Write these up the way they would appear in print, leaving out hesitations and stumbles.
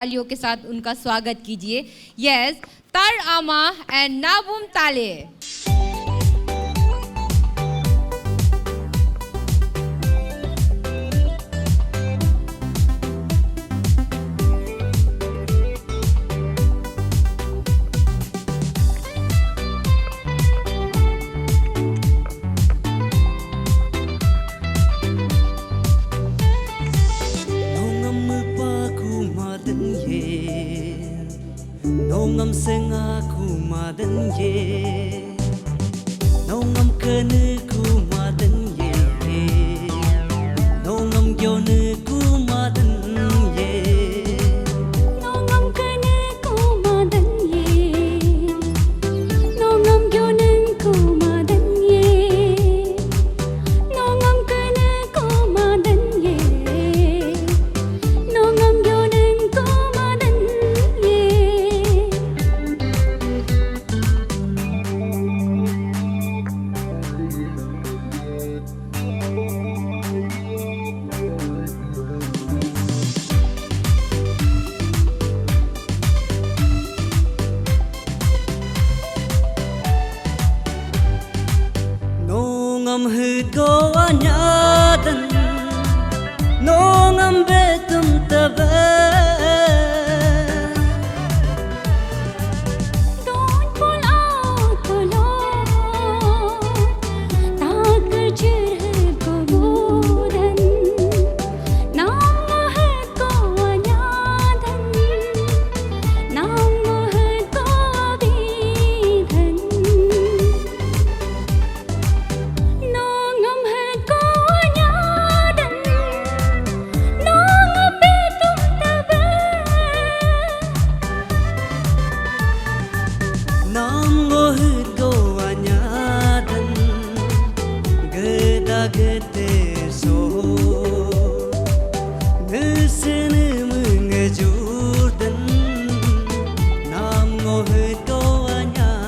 तालियों के साथ उनका स्वागत कीजिए। यस, तार आमा एंड नाबुम ताले। Nongam senga kumadan ye, nongam kene kumadan ye, nongam gyone kumadan ye, nongam kene kumadan ye, nongam gyone kumadan ye, nongam kene kumadan ye, nongam gyone kumadan ye. nongam hgo anyadan, nongam betum tabe. Don't pull out the law, ताकर चिर को बोधन, नाम है को अनादन, नाम है को अभिधन, नोंगम है को अनादन, नोंग पे तुम तबे. Nam mohit go anyadan, geda gete so, nesen mengejurdan. Nam mohit go anyadan.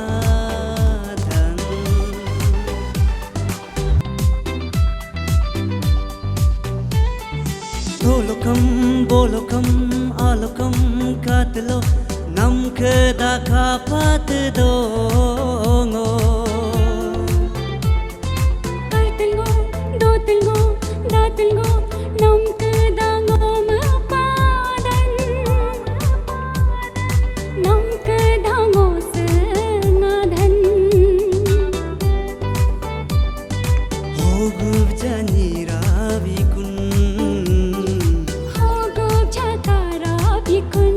Bolokam alokam katlo, nam keda kapat dongo. Kartilgo, dotilgo, datilgo, nam kedango mapadan, nam kedango sengadan. Hogub jani ravikun, Hogo chakara bikun,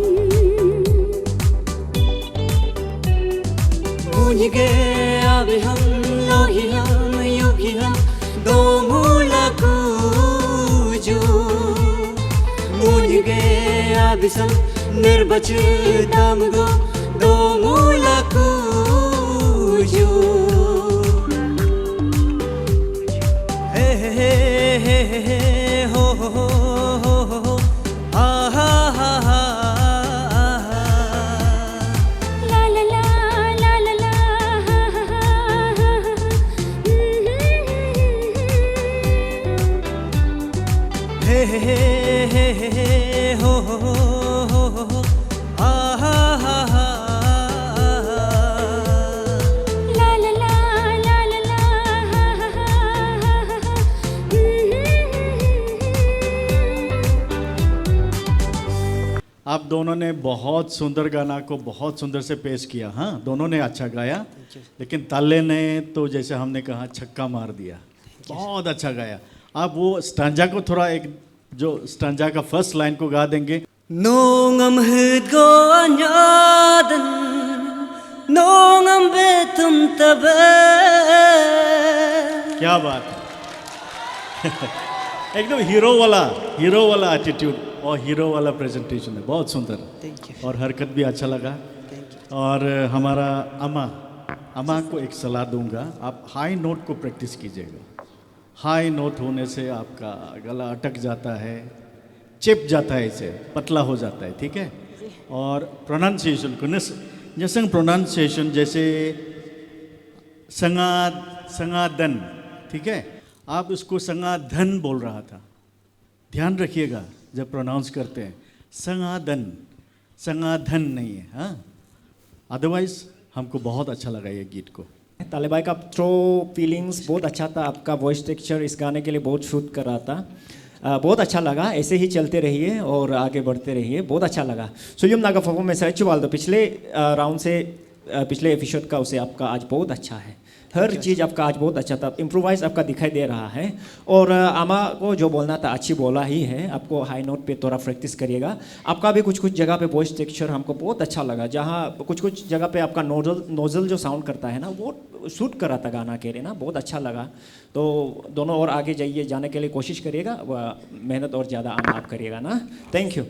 munige avi ham lohi ham yugi ham do mula kuju. Munige avi sam nirbach damgo do mula kuju. Hey hey hey hey hey ho ho ho ho ho ho ha ha ha ha. la la la la la la, ha ha ha ha. Hey hey hey hey hey hey ho ho ho ho ho ho ha ha ha ha. La la la la la la, ha ha ha ha. आप दोनों ने बहुत सुंदर गाना को बहुत सुंदर से पेश किया। हाँ, दोनों ने अच्छा गाया, लेकिन ताले ने तो जैसे हमने कहा छक्का मार दिया। बहुत अच्छा गाया। आप वो स्टांजा को थोड़ा एक जो स्टांजा का फर्स्ट लाइन को गा देंगे। Nongam hgo anyadan, nongam betum tabe. क्या बात है। एकदम हीरो वाला एटीट्यूड और हीरो वाला प्रेजेंटेशन है। बहुत सुंदर और हरकत भी अच्छा लगा। और हमारा अमा को एक सलाह दूंगा, आप हाई नोट को प्रैक्टिस कीजिएगा। हाई नोट होने से आपका गला अटक जाता है, चिप जाता है, इसे पतला हो जाता है, ठीक है। और प्रोनाउंसिएशन को जैसे प्रोनाउंसिएशन जैसे संगादन, ठीक है, आप उसको संगाधन बोल रहा था। ध्यान रखिएगा जब प्रोनाउंस करते हैं संगादन, संगा धन नहीं है, हाँ। अदरवाइज हमको बहुत अच्छा लगा ये गीत को। ताले भाई का थ्रो फीलिंग्स बहुत अच्छा था, आपका वॉइस टेक्सचर इस गाने के लिए बहुत शूट कर रहा था। बहुत अच्छा लगा, ऐसे ही चलते रहिए और आगे बढ़ते रहिए, बहुत अच्छा लगा। सुलियम नागा परफॉर्मेंस चुवाल पिछले राउंड से पिछले एपिसोड का उसे आपका आज बहुत अच्छा है, हर चीज़ आपका आज बहुत अच्छा था, इम्प्रोवाइज आपका दिखाई दे रहा है। और आमा को जो बोलना था अच्छी बोला ही है, आपको हाई नोट पे थोड़ा प्रैक्टिस करिएगा। आपका भी कुछ कुछ जगह पे वॉइस टेक्सचर हमको बहुत अच्छा लगा, जहाँ कुछ कुछ जगह पे आपका नोजल जो साउंड करता है ना, वो शूट कर रहा था गाना के लिए ना, बहुत अच्छा लगा। तो दोनों और आगे जाइए, जाने के लिए कोशिश करिएगा, मेहनत और ज़्यादा आप करिएगा ना। Thank you.